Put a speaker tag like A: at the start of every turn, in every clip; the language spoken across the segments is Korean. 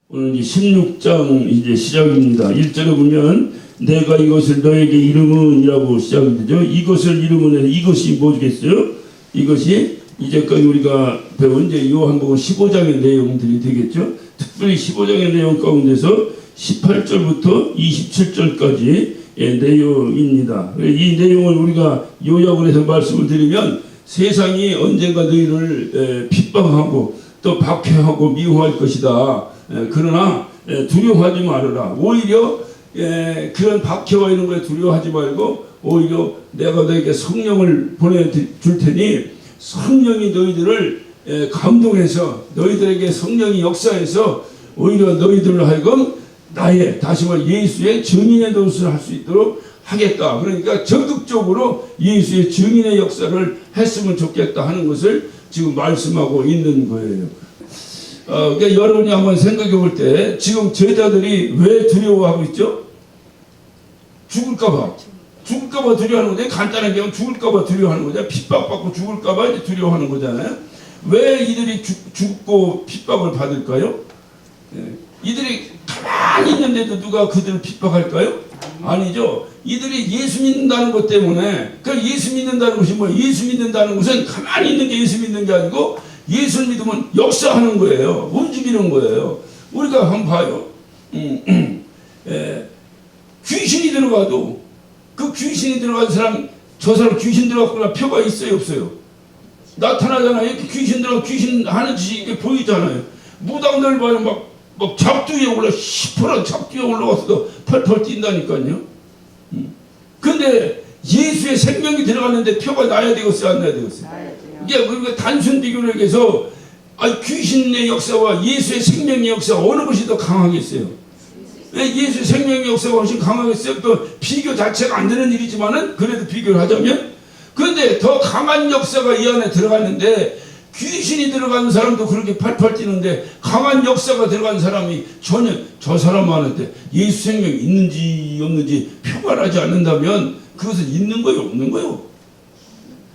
A: 오늘 이제 16장 이제 시작입니다. 1절에 보면 내가 이것을 너에게 이름은이라고 시작이 되죠. 이것을 이름은 이것이 뭐겠어요? 이것이 이제까지 우리가 배운 이제 요한복음 15장의 내용들이 되겠죠. 특별히 15장의 내용 가운데서 18절부터 27절까지 내용입니다. 이 내용을 우리가 요약을 해서 말씀을 드리면 세상이 언젠가 너희를 핍박하고 또 박해하고 미워할 것이다. 그러나 두려워하지 말아라. 오히려 그런 박해와 이런 거에 두려워하지 말고 오히려 내가 너에게 성령을 보내줄 테니 성령이 너희들을 감동해서 너희들에게 성령이 역사해서 오히려 너희들로 하여금 나의 다시 말해 예수의 증인의 노릇을 할 수 있도록 하겠다. 그러니까 적극적으로 예수의 증인의 역사를 했으면 좋겠다 하는 것을 지금 말씀하고 있는 거예요. 그러니까 여러분이 한번 생각해 볼 때 지금 제자들이 왜 두려워하고 있죠? 죽을까봐 두려워하는 거죠. 간단하게 하면 죽을까봐 두려워하는 거죠. 핍박받고 죽을까봐 두려워하는 거잖아요. 왜 이들이 죽고 핍박을 받을까요? 이들이 가만히 있는데도 누가 그들을 핍박할까요? 아니죠. 이들이 예수 믿는다는 것 때문에. 그러니까 예수 믿는다는 것이 뭐예요? 예수 믿는다는 것은 가만히 있는 게 예수 믿는 게 아니고 예수를 믿으면 역사하는 거예요. 움직이는 거예요. 우리가 한번 봐요. 귀신이 들어가도 그 귀신이 들어간 사람, 저 사람 귀신 들어갔구나 표가 있어요, 없어요? 나타나잖아요. 귀신 들어가 귀신 하는 짓이 이게 보이잖아요. 무당들 봐요. 막 잡두 위에 시퍼런 잡두 위에 올라가서도 펄펄 뛴다니까요. 근데 예수의 생명이 들어갔는데 표가 나야 되겠어요, 안 나야 되겠어요? 이게 우리가 단순 비교를 해서 귀신의 역사와 예수의 생명의 역사 어느 것이 더 강하겠어요? 예수의 생명의 역사가 훨씬 강하겠어요? 또 비교 자체가 안 되는 일이지만은 그래도 비교를 하자면 그런데 더 강한 역사가 이 안에 들어갔는데 귀신이 들어간 사람도 그렇게 팔팔 뛰는데 강한 역사가 들어간 사람이 전혀 저 사람한테 예수 생명이 있는지 없는지 표가 나지 않는다면 그것은 있는 거요 없는 거요?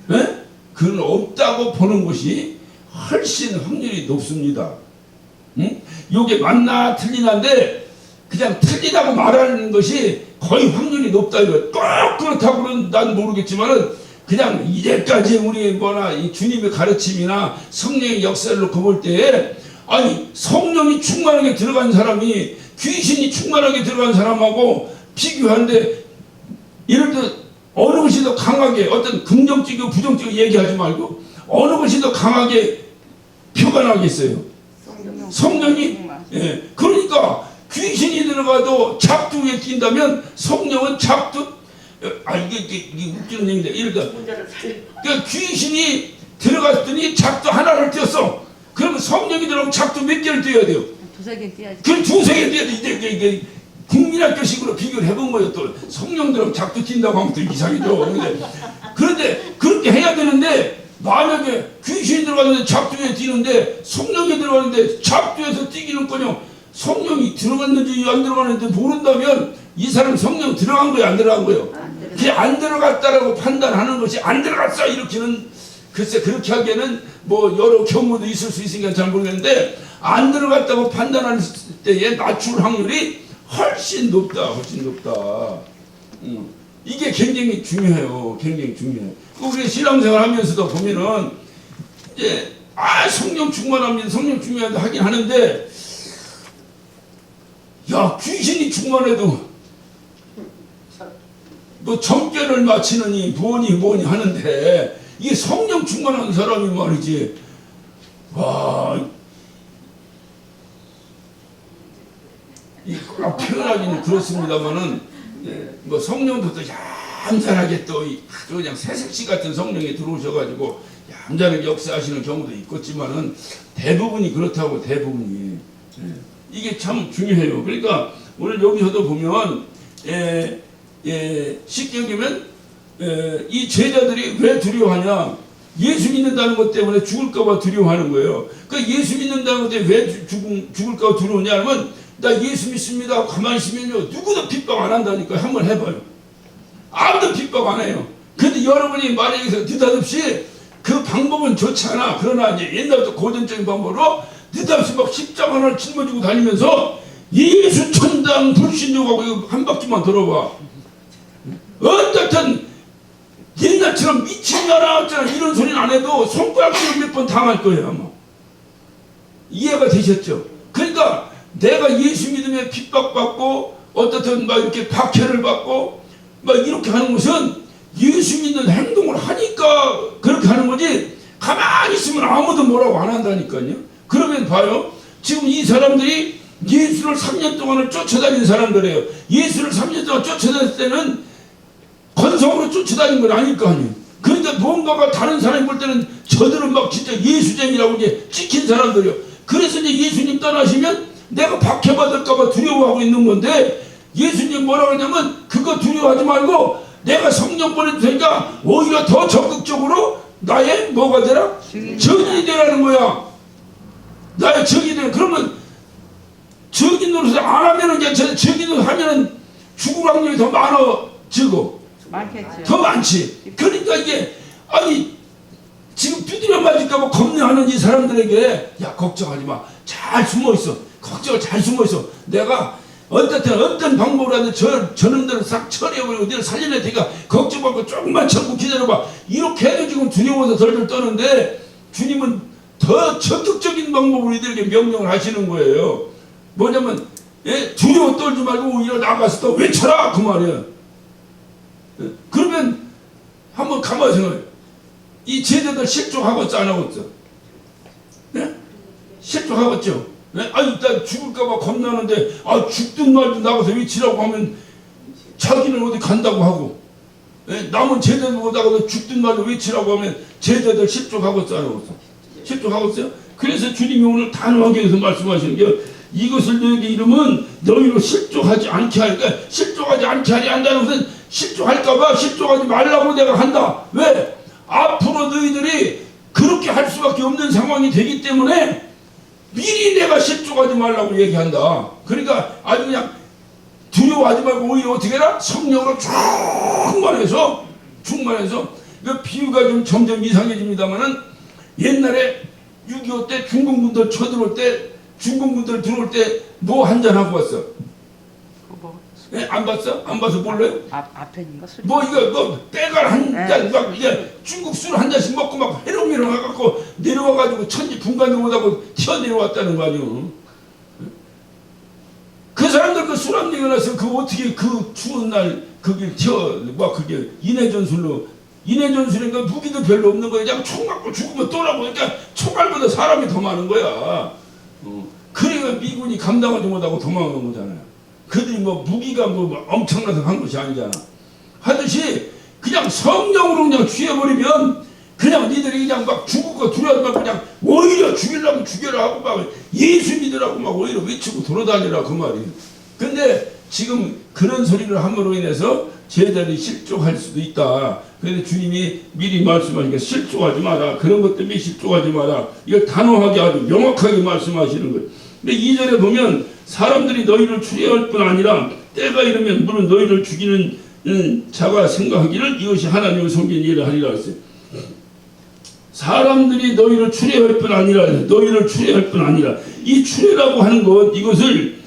A: 네? 그건 없다고 보는 것이 훨씬 확률이 높습니다. 이게 맞나 틀리나인데 그냥 틀리다고 말하는 것이 거의 확률이 높다 이거. 꼭 그렇다고는 난 모르겠지만은 그냥 이제까지 우리 이 주님의 가르침이나 성령의 역사를 놓고 볼 때에 성령이 충만하게 들어간 사람이 귀신이 충만하게 들어간 사람하고 비교하는데 예를 들어 어느 것이 더 강하게 어떤 긍정적이고 부정적이고 얘기하지 말고 어느 것이 더 강하게 표가 나겠어요? 성령이? 예. 그러니까 귀신이 들어가도 작두 위에 뛴다면 성령은 작두 이게 웃기는 얘기인데 이러니까 그러니까 귀신이 들어갔더니 작두 하나를 띄었어. 그러면 성령이 들어가면 작두 몇 개를 띄어야 돼요?
B: 두세 개 띄어야지.
A: 그럼 두세 개 띄어야 돼. 이제 국민학교식으로 비교를 해본 거예요. 또 성령 들어가면 작두 뛴다고 하면 또 이상이죠. 그런데 그렇게 해야 되는데 만약에 귀신이 들어갔는데 작두에 뛰는데 성령이 들어갔는데 작두에서 뛰기는커녕 성령이 들어갔는지 안 들어갔는지 모른다면 이 사람 성령 들어간 거예요, 안 들어간 거예요? 그게 안 들어갔다라고 판단하는 것이 안 들어갔어 이렇게는 글쎄 그렇게 하기에는 여러 경우도 있을 수 있으니까 잘 모르겠는데 안 들어갔다고 판단할 때의 맞출 확률이 훨씬 높다. 이게 굉장히 중요해요. 굉장히 중요해요. 우리 신앙생활 하면서도 보면은 이제 성령 충만합니다. 성령 충만하다 하긴 하는데 귀신이 충만해도 점괘를 마치느니 뭐니 하는데 이게 성령 충만한 사람이 말이지 표현하기는 그렇습니다만은 성령도 또 얌전하게 또 그냥 새색시 같은 성령이 들어오셔가지고 얌전하게 역사하시는 경우도 있겠지만은 대부분이 그렇다고 대부분이 이게 참 중요해요. 그러니까 오늘 여기서도 보면 쉽게 얘기하면 이 제자들이 왜 두려워하냐? 예수 믿는다는 것 때문에 죽을까봐 두려워하는 거예요. 그러니까 예수 믿는다는 것 때문에 왜 죽을까봐 두려우냐 하면 나 예수 믿습니다 하고 가만히 있으면요 누구도 핍박 안 한다니까. 한번 해봐요. 아무도 핍박 안 해요. 근데 여러분이 만약에 느닷없이 그 방법은 좋지 않아. 그러나 이제 옛날부터 고전적인 방법으로 느닷없이 막 십자가 하나를 짊어지고 다니면서 예수 천당 불신족하고 이거 한 바퀴만 돌아봐. 어떻든 옛날처럼 미친년아 어쩌나 이런 소리는 안 해도 손가락질을 몇 번 당할 거예요 아마. 이해가 되셨죠? 그러니까 내가 예수 믿음에 핍박받고 어떻든 막 이렇게 박해를 받고 막 이렇게 하는 것은 예수 믿는 행동을 하니까 그렇게 하는 거지, 가만히 있으면 아무도 뭐라고 안 한다니까요. 그러면 봐요, 지금 이 사람들이 예수를 3년 동안을 쫓아다닌 사람들이에요. 예수를 3년 동안 쫓아다닐 때는 건성으로 쫓아다닌 건 아닐 거 아니에요. 그러니까 뭔가가 다른 사람이 볼 때는 저들은 막 진짜 예수쟁이라고 이제 찍힌 사람들이요. 그래서 이제 예수님 떠나시면 내가 박해받을까봐 두려워하고 있는 건데, 예수님 뭐라 그러냐면 그거 두려워하지 말고 내가 성령 보내도 되니까 오히려 더 적극적으로 나의 뭐가 되라? 증인이 되라는 거야. 나의 증인이 되라. 그러면 증인 노릇을 안 하면은 이제 증인 노릇 하면은 죽을 확률이 더 많아지고
B: 많겠죠.
A: 더 많지. 그러니까 이게 아니 지금 두드려 맞을까봐 겁내하는 이 사람들에게 야 걱정하지 마. 잘 숨어 있어. 걱정을 잘 숨어 있어. 내가 어떤 방법으로 하든 저놈들을 싹 처리해버리고 너를 살려낼 테니까 걱정 말고 조금만 참고 기다려봐. 이렇게 해도 지금 두려워서 덜덜 떠는데 주님은 더 적극적인 방법으로 이들에게 명령을 하시는 거예요. 뭐냐면 두려워 떨지 말고 오히려 나가서 또 외쳐라 그 말이에요. 그러면 한번 가만히 생각해. 이 제자들 실족하겠어 안 하겠어? 네? 실족하겠죠? 네? 아니 나 죽을까봐 겁나는데 죽든 말든 나가서 외치라고 하면 자기는 어디 간다고 하고, 네? 남은 제자들 보다가도 죽든 말든 외치라고 하면 제자들 실족하겠어 안 하겠어? 실족하겠어요? 그래서 주님이 오늘 단호하게 해서 말씀하시는 게 이것을 너에게 이름은 너희로 실족하지 않게 하니까, 실족하지 않게 하려 한다는 것은 실족할까봐 실족하지 말라고 내가 한다. 왜? 앞으로 너희들이 그렇게 할 수밖에 없는 상황이 되기 때문에 미리 내가 실족하지 말라고 얘기한다. 그러니까 아주 그냥 두려워하지 말고 오히려 어떻게 해라? 성령으로 충만해서 그 비유가 좀 점점 이상해집니다만은 옛날에 6.25 때 중공군들 쳐들어올 때 중공군들 들어올 때 뭐 한잔 하고 왔어? 예? 안 봤어? 안 봐서 몰라요?
B: 앞에 있는 거 술.
A: 뭐 이거 뭐 때갈 한잔 막 이제 중국 술 한 잔씩 먹고 막 해롱해롱 해갖고 내려와가지고 천지 분간도 못하고 튀어내려왔다는 거 아니오? 그 사람들 그 술 한 얘기 나서 그 어떻게 그 추운 날 그게 막 그게 인해전술인가 무기도 별로 없는 거야. 그냥 총 맞고 죽으면 또라고. 그러니까 총알보다 사람이 더 많은 거야. 그러니까 미군이 감당하지 못하고 도망간 거잖아요. 그들이 뭐 무기가 뭐 엄청나서 한 것이 아니잖아. 하듯이 그냥 성령으로 그냥 취해버리면 그냥 니들이 그냥 막 죽을 거 두려워하지 말고 그냥 오히려 죽이려면 죽여라 하고 막 예수 믿으라고 막 오히려 외치고 돌아다니라 그 말이에요. 근데 지금 그런 소리를 함으로 인해서 제자들이 실족할 수도 있다. 그런데 주님이 미리 말씀하시니까 실족하지 마라. 그런 것 때문에 실족하지 마라. 이걸 단호하게 아주 명확하게 말씀하시는 거예요. 근데 2절에 보면 사람들이 너희를 추리할 뿐 아니라 때가 이르면 물은 너희를 죽이는 자가 생각하기를 이것이 하나님의 성긴 일을 하리라 했어요. 사람들이 너희를 추리할 뿐 아니라 이 추리라고 하는 것 이것을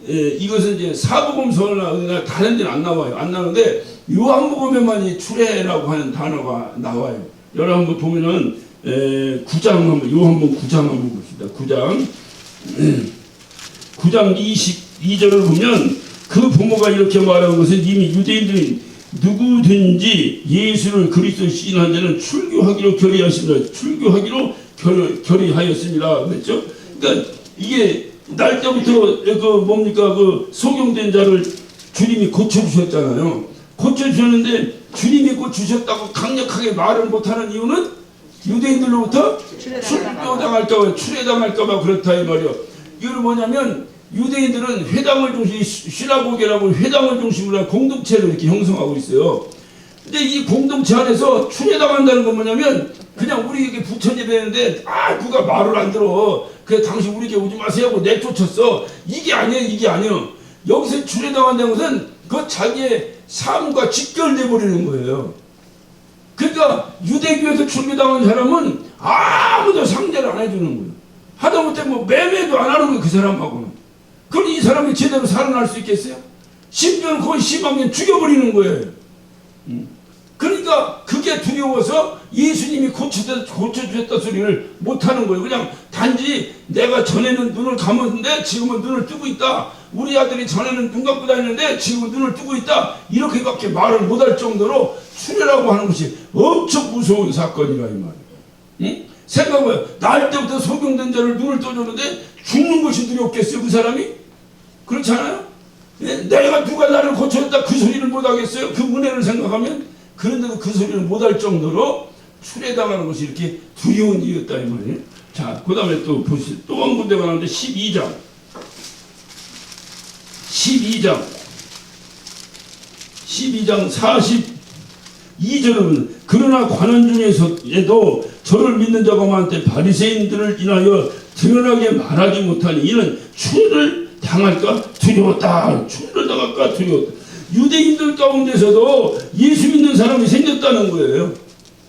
A: 이것은 이제 사복음서나 다른 데는 안 나와요. 안 나오는데 요한복음에만 이 추례라고 하는 단어가 나와요. 여러분 한번 보면은 9장 한번 요한복음 9장 한번 봅시다. 9장 22절을 보면 그 부모가 이렇게 말하는 것은 이미 유대인들이 누구든지 예수를 그리스도 시인한 자는 출교하기로 결의하였습니다. 출교하기로 결의하였습니다. 그랬죠? 그러니까 이게 날 때부터 그 소경된 자를 주님이 고쳐주셨잖아요. 고쳐주셨는데 주님이 고쳐주셨다고 강력하게 말을 못하는 이유는 유대인들로부터 출애당할까봐 그렇다 이 말이요. 이거는 뭐냐면 유대인들은 회당을 중심, 시나고게라고 회당을 중심으로 한 공동체를 이렇게 형성하고 있어요. 근데 이 공동체 안에서 출애당한다는 건 뭐냐면 그냥 우리에게 부천 예배했는데 누가 말을 안 들어. 그래 당신 우리에게 오지 마세요 하고 내쫓았어. 이게 아니에요. 여기서 출애당한다는 것은 그 자기의 삶과 직결돼 버리는 거예요. 그러니까 유대교에서 출교당한 사람은 아무도 상대를 안 해주는 거예요. 하다못해 뭐 매매도 안 하는 거예요. 그 사람하고는. 그럼 이 사람이 제대로 살아날 수 있겠어요? 심지어는 거의 심하면 죽여버리는 거예요. 그러니까 그게 두려워서 예수님이 고쳐주셨다 소리를 못하는 거예요. 그냥 단지 내가 전에는 눈을 감았는데 지금은 눈을 뜨고 있다. 우리 아들이 전에는 눈 감고 다녔는데 지금은 눈을 뜨고 있다. 이렇게밖에 말을 못할 정도로 추례라고 하는 것이 엄청 무서운 사건이라 이 말이에요. 응? 생각해봐요. 날 때부터 소경된 자를 눈을 떠줬는데 죽는 것이 두렵겠어요? 그 사람이? 그렇잖아요? 내가 누가 나를 고쳐줬다 그 소리를 못하겠어요? 그 은혜를 생각하면? 그런데도 그 소리를 못할 정도로 추례당하는 것이 이렇게 두려운 일이었다 이 말이에요. 자, 그 다음에 또 보시죠. 또 한 군데가 나오는데 12장 42절은 그러나 관원 중에서도 저를 믿는 자가 많은데 바리새인들을 인하여 드러나게 말하지 못하니 이는 추례를 당할까 두려웠다. 추례를 당할까 두려웠다. 유대인들 가운데서도 예수 믿는 사람이 생겼다는 거예요.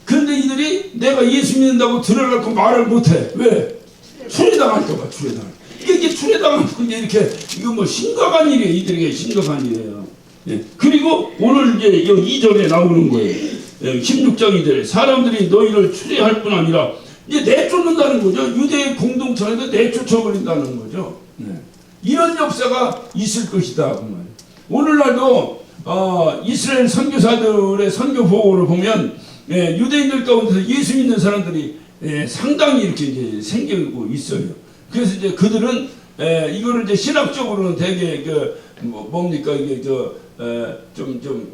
A: 그런데 이들이 내가 예수 믿는다고 드러나고 말을 못해. 왜? 추례당할까봐 추례당할. 이게 추례당하는 게 이렇게 이거 뭐 심각한 일이에요. 이들에게 심각한 일이에요. 예. 그리고 오늘 이제 2절에 나오는 거예요. 16장 2절에 사람들이 너희를 추례할 뿐 아니라 이제 내쫓는다는 거죠. 유대 공동체에서 내쫓아버린다는 거죠. 네. 이런 역사가 있을 것이다. 그 말이에요. 오늘날도 이스라엘 선교사들의 선교 보고를 보면 유대인들 가운데서 예수 믿는 사람들이 상당히 이렇게 이제 생기고 있어요. 그래서 이제 그들은 이거를 이제 신학적으로는 되게 뭡니까 이게 좀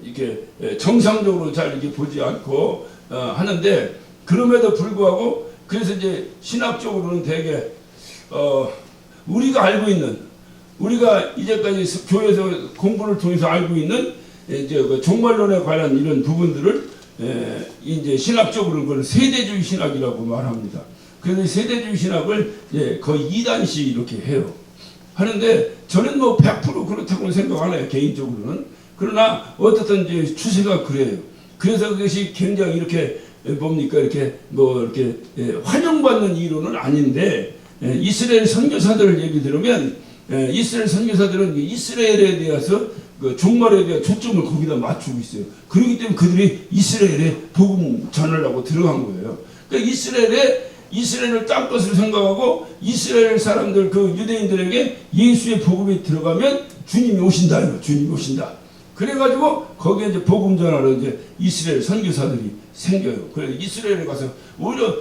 A: 이렇게 정상적으로 잘 이렇게 보지 않고 하는데 그럼에도 불구하고 그래서 이제 신학적으로는 되게 우리가 알고 있는 우리가 이제까지 교회에서 공부를 통해서 알고 있는 이제 그 종말론에 관한 이런 부분들을 이제 신학적으로는 그걸 세대주의 신학이라고 말합니다. 그래서 세대주의 신학을 거의 2단씩 이렇게 해요. 하는데 저는 뭐 100% 그렇다고 생각 안 해요. 개인적으로는. 그러나 어떻든 이제 추세가 그래요. 그래서 그것이 굉장히 이렇게 뭡니까 이렇게 뭐 이렇게 환영받는 이론은 아닌데 이스라엘 선교사들을 얘기 들으면 이스라엘 선교사들은 이스라엘에 대해서 그 종말에 대한 초점을 거기다 맞추고 있어요. 그렇기 때문에 그들이 이스라엘에 복음 전하려고 들어간 거예요. 그러니까 이스라엘을 딴 것으로 생각하고 이스라엘 사람들 그 유대인들에게 예수의 복음이 들어가면 주님이 오신다. 주님이 오신다. 그래가지고 거기에 이제 복음 전하러 이제 이스라엘 선교사들이 생겨요. 그래서 이스라엘에 가서 오히려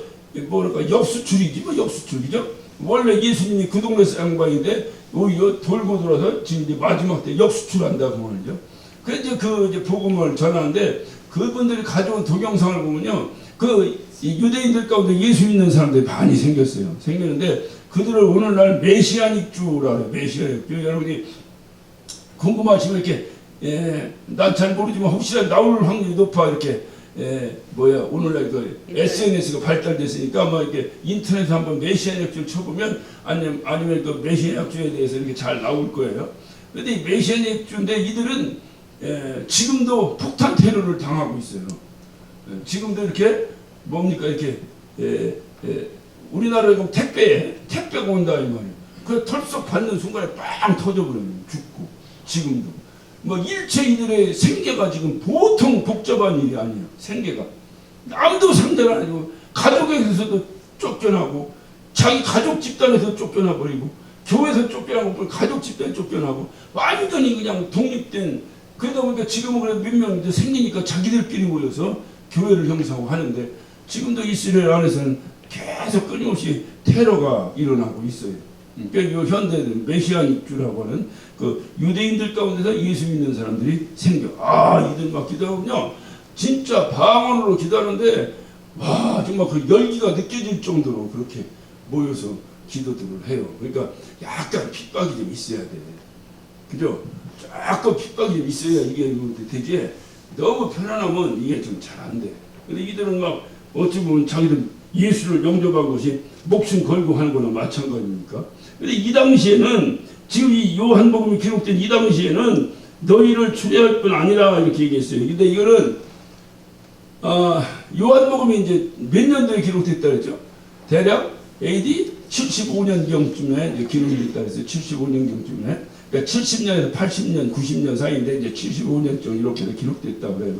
A: 뭐랄까 역수출이지 뭐 역수출이죠. 원래 예수님이 그 동네 사람과인데 오히려 돌고 돌아서 지금 이제 마지막 때 역수출한다고 말이죠. 그래서 이제 그 이제 복음을 전하는데 그분들이 가져온 동영상을 보면요, 그 유대인들 가운데 예수 믿는 사람들이 많이 생겼어요. 생겼는데 그들을 오늘날 메시아닉주라고 해요. 메시아닉주. 여러분이 궁금하시면 이렇게 난 잘 모르지만 혹시라도 나올 확률이 높아 이렇게 오늘날 그 SNS가 발달됐으니까 뭐 이렇게 인터넷에 한번 메시아닉주를 쳐보면 아니면 그 메시아닉주에 대해서 이렇게 잘 나올 거예요. 그런데 이 메시아닉주인데 이들은 지금도 폭탄 테러를 당하고 있어요. 지금도 이렇게 뭡니까 이렇게 우리나라에 보면 택배가 온다 이 말이에요. 그 털썩 받는 순간에 빵 터져버려요. 죽고 지금도. 뭐 일체 이들의 생계가 지금 보통 복잡한 일이 아니에요. 생계가 아무도 상대를 안 해주고 가족에서도 쫓겨나고 자기 가족 집단에서 쫓겨나 버리고 교회에서 쫓겨나고 가족 집단에 쫓겨나고 완전히 그냥 독립된. 그러다 보니까 지금은 그래도 몇 명 생기니까 자기들끼리 모여서 교회를 형성하고 하는데 지금도 이스라엘 안에서는 계속 끊임없이 테러가 일어나고 있어요. 그러니까 이 현대는 메시아닉주라고 하는 그 유대인들 가운데서 예수 믿는 사람들이 생겨. 이들 막 기도하면요, 진짜 방언으로 기도하는데 와 정말 그 열기가 느껴질 정도로 그렇게 모여서 기도들을 해요. 그러니까 약간 핍박이 좀 있어야 돼. 그죠? 약간 핍박이 좀 있어야 이게 되게 너무 편안하면 이게 좀 잘 안 돼. 근데 이들은 막 어찌 보면 자기들 예수를 영접한 것이 목숨 걸고 하는 거나 마찬가지입니까? 근데 이 당시에는 지금 이 요한복음이 기록된 이 당시에는 너희를 추례할 뿐 아니라 이렇게 얘기했어요. 근데 이거는 요한복음이 이제 몇 년도에 기록됐다 그랬죠? 대략 AD 75년경쯤에 기록이 됐다 그랬어요. 75년경쯤에. 그러니까 70년에서 80년, 90년 사이인데 이제 75년쯤 이렇게 기록됐다고 그래요.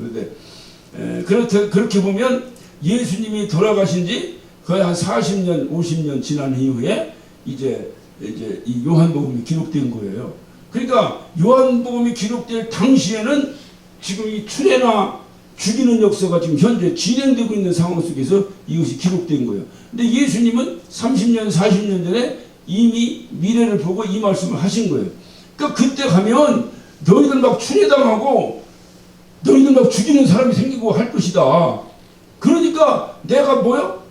A: 그런데 그렇게 보면 예수님이 돌아가신 지 거의 한 40년, 50년 지난 이후에 이제 이 요한복음이 기록된 거예요. 그러니까 요한복음이 기록될 당시에는 지금 이 추례나 죽이는 역사가 지금 현재 진행되고 있는 상황 속에서 이것이 기록된 거예요. 근데 예수님은 30년, 40년 전에 이미 미래를 보고 이 말씀을 하신 거예요. 그러니까 그때 가면 너희들 막 추례당하고 너희들 막 죽이는 사람이 생기고 할 것이다. 그러니까 내가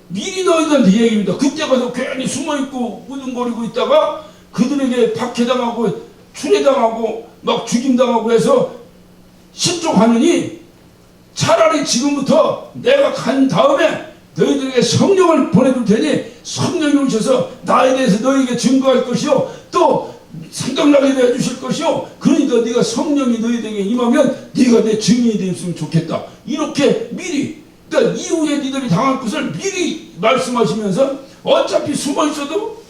A: 미리 너희들한테 얘기합니다. 그때 가서 괜히 숨어있고 우등거리고 있다가 그들에게 박해당하고 추례당하고 막 죽임당하고 해서 실족하느니 차라리 지금부터 내가 간 다음에 너희들에게 성령을 보내줄 테니 성령이 오셔서 나에 대해서 너희에게 증거할 것이요 또 생각나게 해주실 것이요 그러니까 네가 성령이 너희에게 임하면 네가 내 증인이 되었으면 좋겠다. 이렇게 미리 그러니까 이후에 니들이 당할 것을 미리 말씀하시면서 어차피 숨어있어도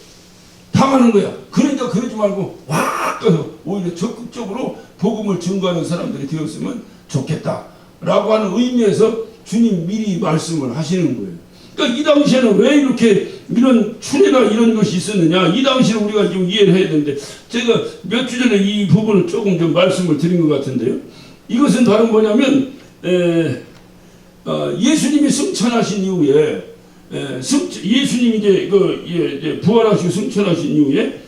A: 당하는 거야. 그러니까 그러지 말고 확 가서 오히려 적극적으로 복음을 증거하는 사람들이 되었으면 좋겠다라고 하는 의미에서 주님 미리 말씀을 하시는 거예요. 그러니까 이 당시에는 왜 이렇게 이런 추례나 이런 것이 있었느냐, 이 당시에 우리가 좀 이해를 해야 되는데 제가 몇 주 전에 이 부분을 조금 좀 말씀을 드린 것 같은데요. 이것은 다른 뭐냐면 예수님이 승천하신 이후에 예수님이 이제 부활하시고 승천하신 이후에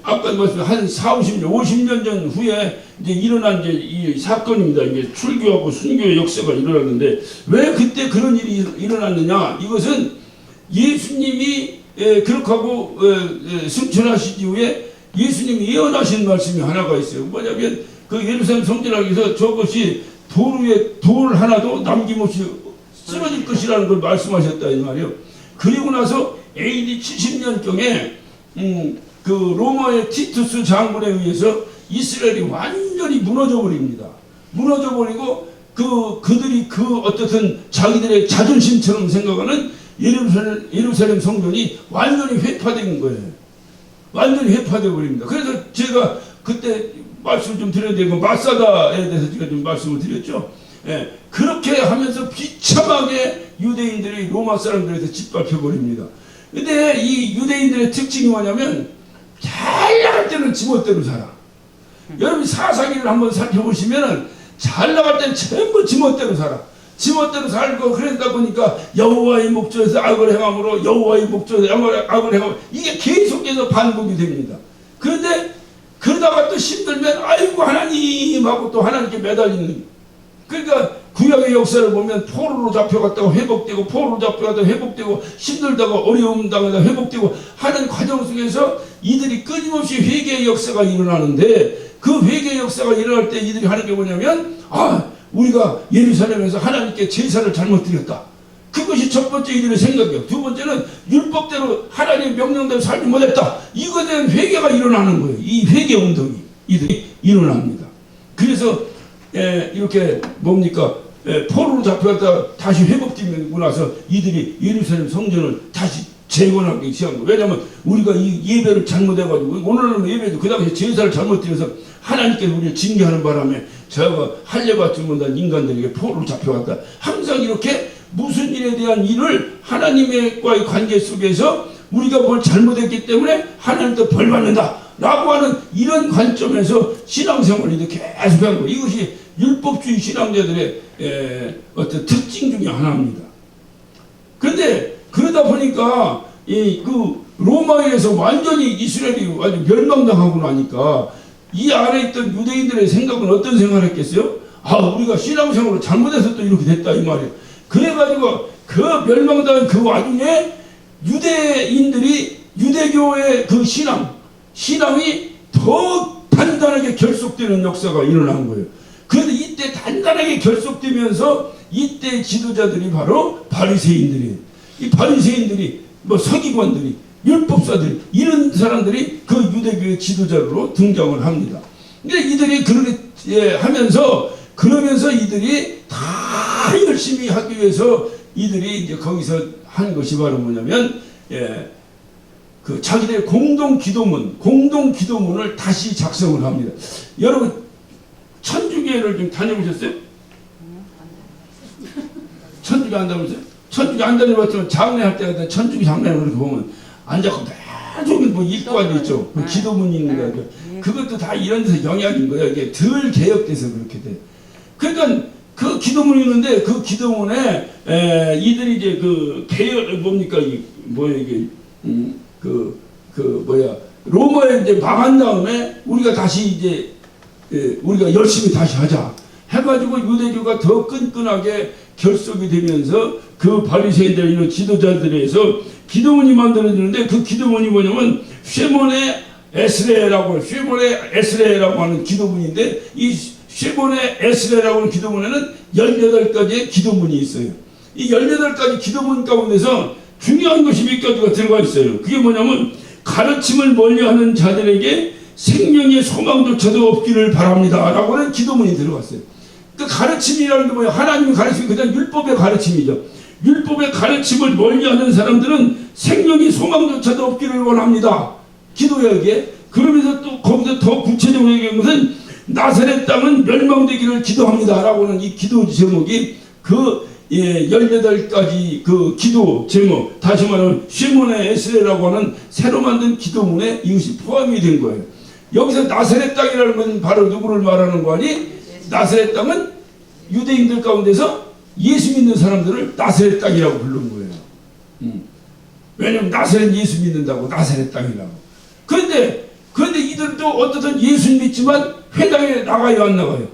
A: 아까 말씀 한 40, 50년 전 후에 이제 일어난 이제 이 사건입니다. 이게 출교하고 순교의 역사가 일어났는데 왜 그때 그런 일이 일어났느냐? 이것은 예수님이 그렇게 하고 승천하신 이후에 예수님이 예언하신 말씀이 하나가 있어요. 뭐냐면 그 예루살렘 성전하기에서 저것이 돌 위에 돌 하나도 남김없이 쓰러질 것이라는 걸 말씀하셨다 이 말이에요. 그리고 나서 AD 70년경에 그 로마의 티투스 장군에 의해서 이스라엘이 완전히 무너져 버립니다. 무너져 버리고 그들이 어떻든 자기들의 자존심처럼 생각하는 예루살렘 성전이 완전히 회파된 거예요. 완전히 회파되어 버립니다. 그래서 제가 그때 말씀을 좀 드려야 되고 마사다에 대해서 제가 좀 말씀을 드렸죠. 그렇게 하면서 비참하게 유대인들이 로마 사람들에서 짓밟혀 버립니다. 근데 이 유대인들의 특징이 뭐냐면 잘 나갈 때는 지멋대로 살아. 여러분 사사기를 한번 살펴보시면 잘 나갈 때는 전부 지멋대로 살아. 지멋대로 살고 그러다 보니까 여호와의 목전에서 악을 행함으로 여호와의 목전에서 악을 행함으로 이게 계속해서 반복이 됩니다. 그런데 그러다가 또 힘들면 아이고 하나님 하고 또 하나님께 매달리는. 그러니까 구약의 역사를 보면 포로로 잡혀갔다가 회복되고 포로로 잡혀갔다가 회복되고 힘들다가 어려움 당하다가 회복되고 하는 과정 속에서 이들이 끊임없이 회개의 역사가 일어나는데 그 회개의 역사가 일어날 때 이들이 하는 게 뭐냐면 우리가 예루살렘에서 하나님께 제사를 잘못 드렸다. 그것이 첫 번째 이들의 생각이에요. 두 번째는 율법대로 하나님의 명령대로 살지 못했다. 이거에 대한 회개가 일어나는 거예요. 이 회개 운동이 이들이 일어납니다. 그래서 이렇게 뭡니까 포로로 잡혀갔다가 다시 회복되고 나서 이들이 예루살렘 성전을 다시 재건하기 시작한 거예요. 왜냐하면 우리가 이 예배를 잘못해가지고 오늘은 예배도 그 당시에 제사를 잘못 드려서 하나님께서 우리를 징계하는 바람에 저가 할례받지 못한 인간들에게 포로로 잡혀갔다. 항상 이렇게 무슨 일에 대한 일을 하나님과의 관계 속에서 우리가 뭘 잘못했기 때문에 하나님도 벌 받는다 라고 하는 이런 관점에서 신앙생활을 계속한 거예요. 이것이 율법주의 신앙자들의 어떤 특징 중에 하나입니다. 그런데 그러다 보니까 그 로마에서 완전히 이스라엘이 완전 멸망당하고 나니까 이 안에 있던 유대인들의 생각은 어떤 생각을 했겠어요? 우리가 신앙생활을 잘못해서 또 이렇게 됐다 이 말이에요. 그래가지고 그 멸망당한 그 와중에 유대인들이 유대교의 그 신앙이 더 단단하게 결속되는 역사가 일어난 거예요. 그런데 이때 단단하게 결속되면서 이때 지도자들이 바로 바리새인들이에요. 이 바리새인들이 서기관들이 율법사들이 이런 사람들이 그 유대교의 지도자로 등장을 합니다. 근데 이들이 그렇게 하면서 그러면서 이들이 다 열심히 하기 위해서 이들이 이제 거기서 한 것이 바로 뭐냐면, 그 자기들의 공동 기도문을 다시 작성을 합니다. 여러분 천주교회를 좀 다녀보셨어요? 천주교 안 다녀보셨어요? 천주교 안 다녀봤지만 장례할 때마다 천주교 장례를 그렇게 보면 앉아서 나중에 뭐 읽고 앉아있죠. 그 기도문이 있는 거예요. 그것도 다 이런 데서 영향인 거예요. 이게 덜 개혁돼서 그렇게 돼. 그러니까 그 기도문이 있는데 그 기도문에 이들이 이제 그 개혁 뭡니까 뭐야 이게 로마에 이제 망한 다음에 우리가 다시 이제 우리가 열심히 다시 하자 해가지고 유대교가 더 끈끈하게 결속이 되면서 그 바리새인들 이런 지도자들에서 기도문이 만들어지는데 그 기도문이 뭐냐면 쉐몬의 에스레라고 하는 기도문인데 이 쉐몬의 에스레라고 하는 기도문에는 18가지의 기도문이 있어요. 이 18가지 기도문 가운데서 중요한 것이 몇 가지가 들어가 있어요. 그게 뭐냐면 가르침을 멀리하는 자들에게 생명의 소망조차도 없기를 바랍니다 라고 하는 기도문이 들어갔어요. 그 가르침이라는 게 뭐예요? 하나님의 가르침이 그냥 율법의 가르침이죠. 율법의 가르침을 멀리하는 사람들은 생명의 소망조차도 없기를 원합니다. 기도하기에. 그러면서 또 거기서 더 구체적으로 얘기한 것은 나사렛 땅은 멸망되기를 기도합니다 라고 하는 이 기도 제목이 그 18가지 그 기도 제목, 다시 말하면 쉐몬의 에스레라고 하는 새로 만든 기도문에 이것이 포함이 된 거예요. 여기서 나사렛 땅이라는 것은 바로 누구를 말하는 거 아니? 나사렛 땅은 유대인들 가운데서 예수 믿는 사람들을 나사렛 땅이라고 부른 거예요. 왜냐면 나사렛 예수 믿는다고 나사렛 땅이라고. 그런데 이들도 어떻든 예수 믿지만 회당에 나가요 안 나가요?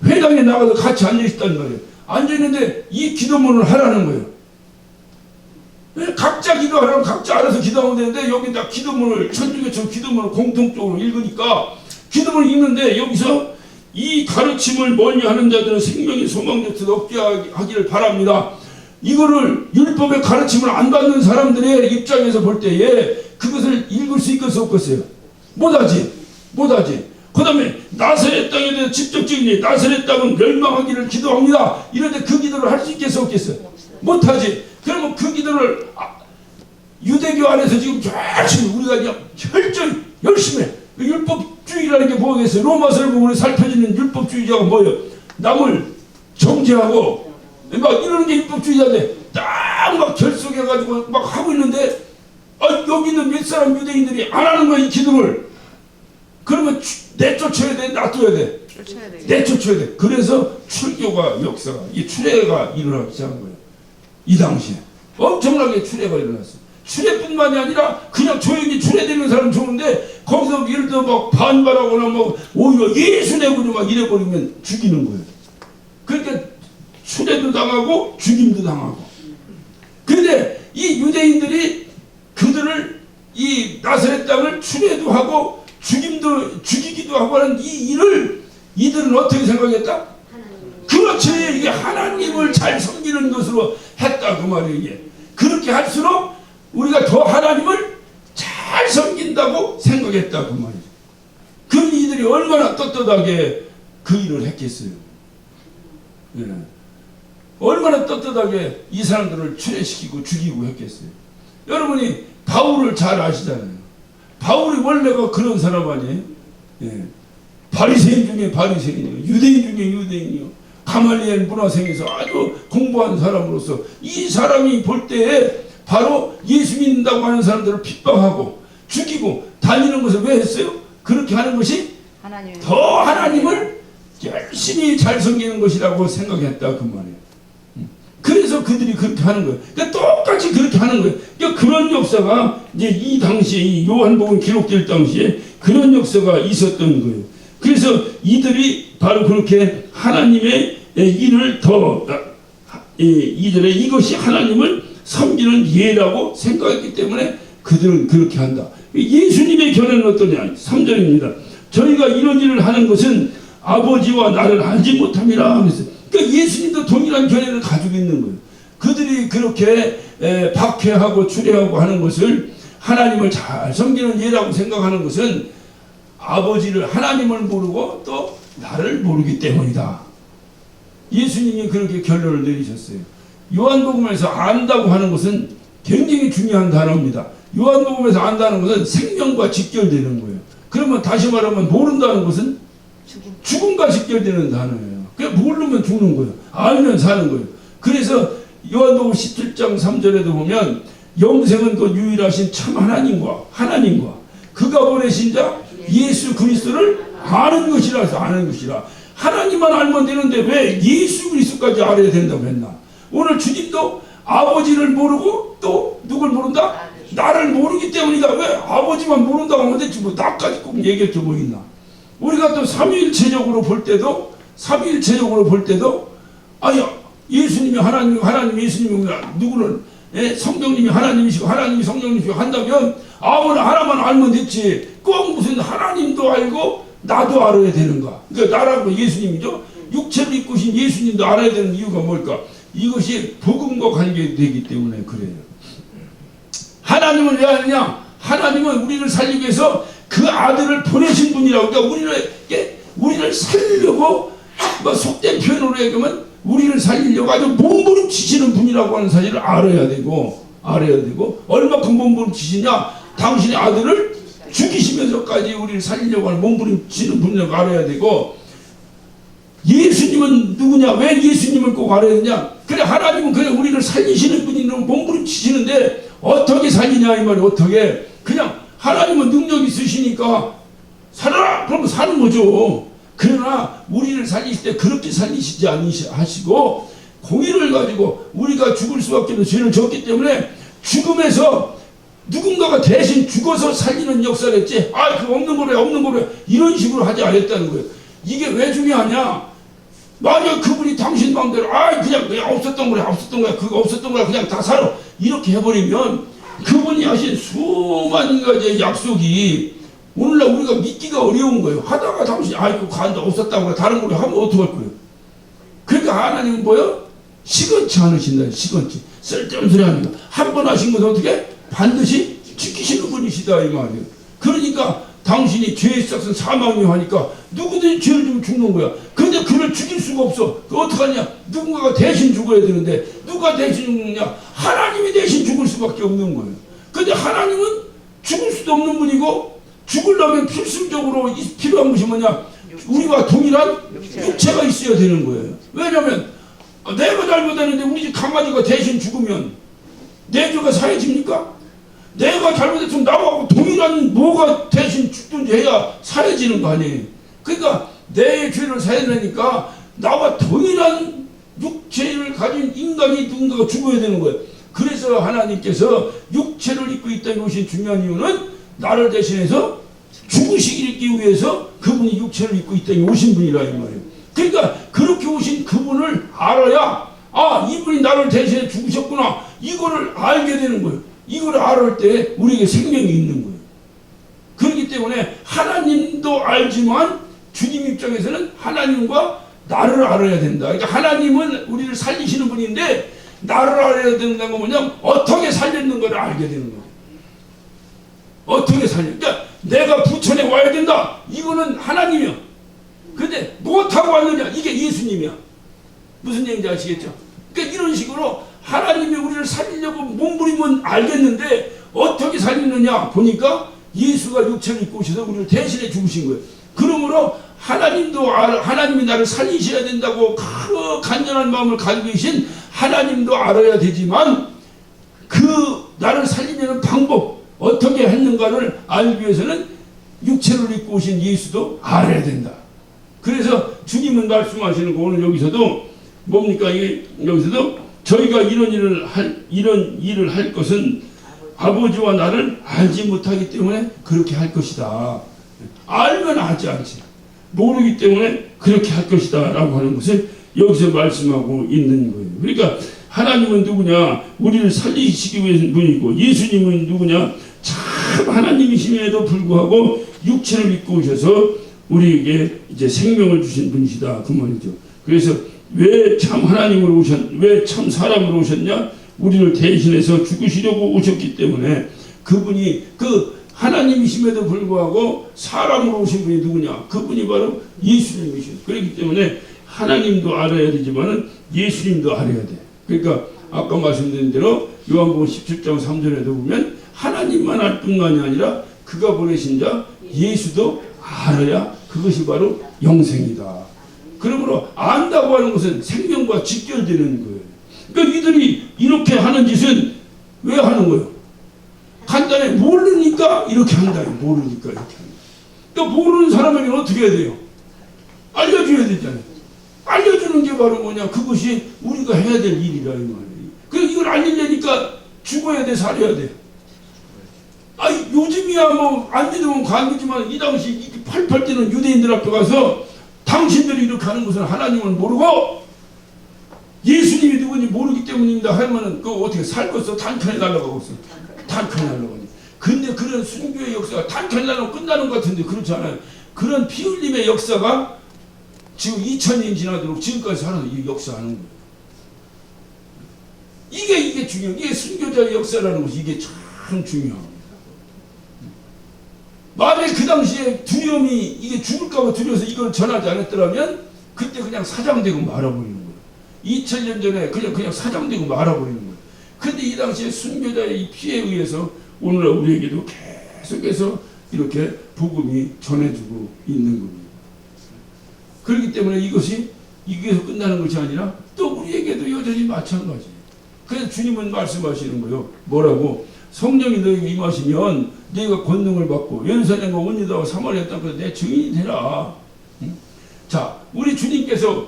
A: 회당에 나가서 같이 앉아있단 말이에요. 앉아있는데 이 기도문을 하라는 거예요. 각자 기도하라면 각자 알아서 기도하면 되는데 여기다 기도문을 천주교처럼 기도문을 공통적으로 읽으니까 기도문을 읽는데 여기서 이 가르침을 멀리하는 자들은 생명의 소망조차도 없게 하기를 바랍니다. 이거를 율법의 가르침을 안 받는 사람들의 입장에서 볼 때에 그것을 읽을 수 있겠어 없겠어요? 못하지. 그 다음에 나사렛 땅에 대해서 직접적인 나사렛 땅은 멸망하기를 기도합니다. 이런데 그 기도를 할 수 있겠어 없겠어요? 못하지. 그러면 그 기도를 유대교 안에서 지금 열심히 우리가 그냥 철저히 열심히 해. 율법주의라는 게 뭐겠어요? 로마서를 살펴지는 율법주의자가 뭐예요? 남을 정죄하고 막 이러는 게 율법주의자인데 딱 막 결속해가지고 막 하고 있는데 여기 있는 몇 사람 유대인들이 안 하는 거야 이 기도를. 그러면 내쫓아야 돼? 놔둬야 돼? 내쫓아야 돼. 그래서 출교가 역사가 이 출애가 일어나기 시작한 거예요. 이 당시에 엄청나게 출애가 일어났어요. 출애뿐만이 아니라 그냥 조용히 출애되는 사람 좋은데 거기서 예를 들어 막 반발하거나 뭐 오히려 예수 내고도 막 이래버리면 죽이는 거예요. 그러니까 출애도 당하고 죽임도 당하고. 그런데 이 유대인들이 그들을 이 나사렛 땅을 출애도 하고 죽이기도 하고 하는 이 일을 이들은 어떻게 생각했다? 그렇지. 이게 하나님을 잘 섬기는 것으로 했다 그 말이에요. 이게. 그렇게 할수록 우리가 더 하나님을 잘 섬긴다고 생각했다 그 말이죠. 그 이들이 얼마나 떳떳하게 그 일을 했겠어요. 예. 얼마나 떳떳하게 이 사람들을 출애시키고 죽이고 했겠어요. 여러분이 바울을 잘 아시잖아요. 바울이 원래가 그런 사람 아니에요? 예. 바리새인 중에 바리새인이요, 유대인 중에 유대인이요, 가말리엘 문화생에서 아주 공부한 사람으로서 이 사람이 볼 때에 바로 예수 믿는다고 하는 사람들을 핍박하고 죽이고 다니는 것을 왜 했어요? 그렇게 하는 것이 더 하나님을 열심히 잘 섬기는 것이라고 생각했다 그 말이에요. 그래서 그들이 그렇게 하는 거예요. 그러니까 똑같이 그렇게 하는 거예요. 그러니까 그런 역사가 이제 이 당시에 이 요한복음 기록될 당시에 그런 역사가 있었던 거예요. 그래서 이들이 바로 그렇게 하나님의 일을 더 이들의 이것이 하나님을 섬기는 예라고 생각했기 때문에 그들은 그렇게 한다. 예수님의 견해는 어떠냐? 3절입니다. 저희가 이런 일을 하는 것은 아버지와 나를 알지 못함이라. 그러니까 예수님도 동일한 견해를 가지고 있는 거예요. 그들이 그렇게 박해하고 추례하고 하는 것을 하나님을 잘 섬기는 예라고 생각하는 것은 아버지를 하나님을 모르고 또 나를 모르기 때문이다. 예수님이 그렇게 결론을 내리셨어요. 요한복음에서 안다고 하는 것은 굉장히 중요한 단어입니다. 요한복음에서 안다는 것은 생명과 직결되는 거예요. 그러면 다시 말하면 모른다는 것은 죽음과 직결되는 단어예요. 그냥 모르면 죽는 거예요. 알면 사는 거예요. 그래서 요한복음 17장 3절에도 보면 영생은 그 유일하신 참 하나님과 그가 보내신 자 예수 그리스도를 아는 것이라 해서 아는 것이라. 하나님만 알면 되는데 왜 예수 그리스도까지 알아야 된다고 했나? 오늘 주님도 아버지를 모르고 또 누굴 모른다? 나를 모르기 때문이다. 왜 아버지만 모른다고 하면 되지 뭐 나까지 꼭 얘기할 게 뭐 있나? 우리가 또 삼위일체적으로 볼 때도 아니 예수님이 하나님 예수님이 누구는 성령님이 하나님이시고 하나님이 성령님이시고 한다면 아무나 하나만 알면 됐지. 꼭 무슨 하나님도 알고 나도 알아야 되는가? 그러니까 나라고 예수님이죠. 육체를 입고신 예수님도 알아야 되는 이유가 뭘까? 이것이 복음과 관계되기 때문에 그래요. 하나님은 왜 하느냐? 하나님은 우리를 살리기 위해서 그 아들을 보내신 분이라고. 그러니까 우리를 살리려고 속된 표현으로 얘기하면 우리를 살리려고 아주 몸부림치시는 분이라고 하는 사실을 알아야 되고 얼마큼 몸부림치시냐? 당신의 아들을 죽이시면서까지 우리를 살리려고 하는 몸부림치는 분이라고 알아야 되고, 예수님은 누구냐? 왜 예수님을 꼭 알아야 되냐? 그래 하나님은 그래 우리를 살리시는 분이라고 몸부림치시는데 어떻게 살리냐 이 말이. 어떻게? 그냥 하나님은 능력이 있으시니까 살아라! 그러면 사는 거죠. 그러나 우리를 살리실 때 그렇게 살리시지 않으시고 공의를 가지고 우리가 죽을 수밖에 없는 죄를 졌기 때문에 죽음에서 누군가가 대신 죽어서 살리는 역사를 했지, 그거 없는 거래 이런 식으로 하지 않았다는 거예요. 이게 왜 중요하냐? 만약 그분이 당신 마음대로 그냥 없었던 거야 그거 없었던 거야 그냥 다 살아 이렇게 해버리면 그분이 하신 수만 가지의 약속이 오늘날 우리가 믿기가 어려운 거예요. 하다가 당신이 그거 간다 없었다고 다른 걸로 하면 어떡할 거예요? 그러니까 하나님은 뭐예요? 시건치 않으신다. 시건치 쓸데없는 소리 하니까 한 번 하신 것은 어떻게? 반드시 지키시는 분이시다 이 말이에요. 그러니까 당신이 죄의 시작은 사망이요 하니까 누구든지 죄를 지면 죽는 거야. 그런데 그를 죽일 수가 없어. 어떡하냐? 누군가가 대신 죽어야 되는데 누가 대신 죽느냐? 하나님이 대신 죽을 수밖에 없는 거예요. 그런데 하나님은 죽을 수도 없는 분이고 죽으려면 필수적으로 필요한 것이 뭐냐? 우리와 동일한 육체가 있어야 되는 거예요. 왜냐하면 내가 잘못했는데 우리 집 강아지가 대신 죽으면 내 죄가 사해집니까? 내가 잘못했으면 나하고 동일한 뭐가 대신 죽든지 해야 사해지는 거 아니에요. 그러니까 내 죄를 사해내니까 나와 동일한 육체를 가진 인간이 누군가가 죽어야 되는 거예요. 그래서 하나님께서 육체를 입고 이 땅에 오신 중요한 이유는 나를 대신해서 죽으시기 위해서 그분이 육체를 입고 이 땅에 오신 분이라 이 말이에요. 그러니까 그렇게 오신 그분을 알아야 이분이 나를 대신해 죽으셨구나 이거를 알게 되는 거예요. 이걸 알을 때 우리에게 생명이 있는 거예요. 그렇기 때문에 하나님도 알지만 주님 입장에서는 하나님과 나를 알아야 된다. 그러니까 하나님은 우리를 살리시는 분인데 나를 알아야 된다는 건 뭐냐면 어떻게 살렸는 걸 알게 되는 거예요. 어떻게 그러니까 내가 부천에 와야 된다. 이거는 하나님이야. 근데 못하고 왔느냐? 이게 예수님이야. 무슨 얘기인지 아시겠죠? 그러니까 이런 식으로 하나님이 우리를 살리려고 몸부림은 알겠는데 어떻게 살리느냐 보니까 예수가 육체를 입고 오셔서 우리를 대신해 죽으신 거예요. 그러므로 하나님이 나를 살리셔야 된다고 그 간절한 마음을 가지고 계신 하나님도 알아야 되지만 그 나를 살리려는 방법 어떻게 했는가를 알기 위해서는 육체를 입고 오신 예수도 알아야 된다. 그래서 주님은 말씀하시는 거 오늘 여기서도 뭡니까? 이게 여기서도 저희가 이런 일을 할 것은 아버지와 나를 알지 못하기 때문에 그렇게 할 것이다. 알면 하지 않지. 모르기 때문에 그렇게 할 것이다 라고 하는 것을 여기서 말씀하고 있는 거예요. 그러니까 하나님은 누구냐? 우리를 살리시기 위한 분이고 예수님은 누구냐? 참 하나님이심에도 불구하고 육체를 입고 오셔서 우리에게 이제 생명을 주신 분이시다 그 말이죠. 그래서 왜 참 하나님으로 왜 참 사람으로 오셨냐? 우리를 대신해서 죽으시려고 오셨기 때문에 그분이 그 하나님이심에도 불구하고 사람으로 오신 분이 누구냐? 그분이 바로 예수님이시죠. 그렇기 때문에 하나님도 알아야 되지만 예수님도 알아야 돼. 그러니까 아까 말씀드린 대로 요한복음 17장 3절에도 보면 하나님만 알 뿐만이 아니라 그가 보내신 자 예수도 알아야 그것이 바로 영생이다. 그러므로 안다고 하는 것은 생명과 직결되는 거예요. 그러니까 이들이 이렇게 하는 짓은 왜 하는 거예요? 간단히 모르니까 이렇게 한다. 모르니까 이렇게 한다. 그러니까 모르는 사람에게 어떻게 해야 돼요? 알려줘야 되잖아요. 알려주는 게 바로 뭐냐? 그것이 우리가 해야 될 일이라 이 말이에요. 그래서 이걸 알리려니까 죽어야 돼, 살아야 돼. 요즘이야 뭐 안 믿으면 관계지만 이 당시 88 때는 유대인들 앞에 가서 당신들이 이렇게 하는 것은 하나님을 모르고 예수님이 누군지 모르기 때문입니다 하면은 그거 어떻게 살 것을 단편에 날라가고 있어. 단편에 날라가니. 근데 그런 순교의 역사가 단편에 날라가면 끝나는 것 같은데 그렇지 않아요. 그런 피 흘림의 역사가 지금 2000년 지나도록 지금까지 살아서 이 역사하는 거예요. 이게 중요해요. 이게 순교자의 역사라는 것이 이게 참 중요합니다. 만약에 그 당시에 두려움이 이게 죽을까봐 두려워서 이걸 전하지 않았더라면 그때 그냥 사장되고 말아버리는 거예요. 2000년 전에 그냥 사장되고 말아버리는 거예요. 근데 이 당시에 순교자의 이 피에 의해서 오늘날 우리에게도 계속해서 이렇게 복음이 전해주고 있는 겁니다. 그렇기 때문에 이것이 여기서 끝나는 것이 아니라 또 우리에게도 여전히 마찬가지예요. 그래서 주님은 말씀하시는 거예요. 뭐라고? 성령이 너에게 임하시면 너희가 권능을 받고 예루살렘과 온유다와 사마리아 땅까지 내 증인이 되라. 응? 자, 우리 주님께서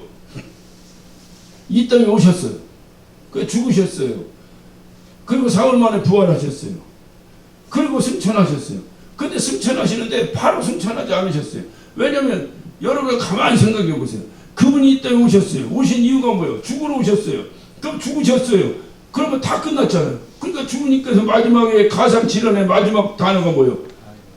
A: 이 땅에 오셨어요. 죽으셨어요. 그리고 사흘 만에 부활하셨어요. 그리고 승천하셨어요. 근데 승천하시는데 바로 승천하지 않으셨어요. 왜냐하면 여러분 가만히 생각해 보세요. 그분이 이 땅에 오셨어요. 오신 이유가 뭐예요? 죽으러 오셨어요. 그럼 죽으셨어요. 그러면 다 끝났잖아요. 그러니까 주님께서 마지막에 가상칠언의 마지막 단어가 뭐예요?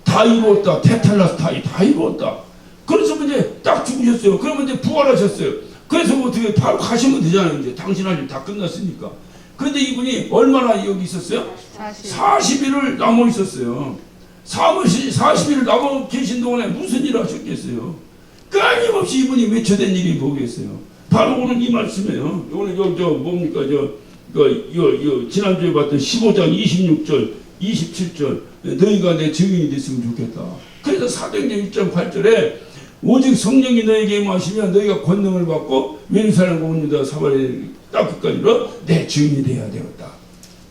A: 다 이루었다. 테텔라스타이 다 이루었다. 그래서 이제 딱 죽으셨어요. 그러면 이제 부활하셨어요. 그래서 어떻게 바로 가시면 되잖아요. 이제 당신 할 일 다 끝났으니까. 그런데 이분이 얼마나 여기 있었어요? 40일을 남아 있었어요. 40일을 남아 계신 동안에 무슨 일을 하셨겠어요? 끊임없이 이분이 외쳐댄 일이 뭐겠어요? 바로 오늘 이 말씀이에요. 오늘 뭡니까? 지난주에 봤던 15장 26절, 27절, 너희가 내 증인이 됐으면 좋겠다. 그래서 사도행전 1.8절에 오직 성령이 너에게 임하시면 너희가 권능을 받고 예루살렘과 온유다 사마리아 땅끝까지로 내 증인이 되어야 되겠다.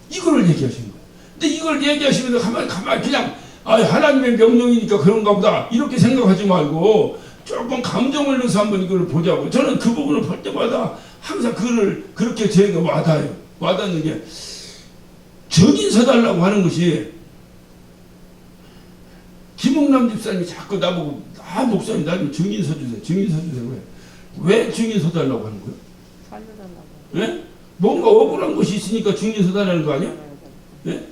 A: 이걸 얘기하신 거예요. 근데 이걸 얘기하시면서 가만히 그냥 하나님의 명령이니까 그런가 보다 이렇게 생각하지 말고 조금 감정을 넣어서 한번 이걸 보자고. 저는 그 부분을 볼 때마다 항상 그렇게 제가 와닿는 게 증인 서달라고 하는 것이 김홍남 집사님이 자꾸 나보고 목사님 나 좀 증인 서주세요. 증인 서주세요. 왜 증인 서달라고 하는 거예요?
B: 살려달라고.
A: 예? 뭔가 억울한 것이 있으니까 증인 서달라는 거 아니야? 예?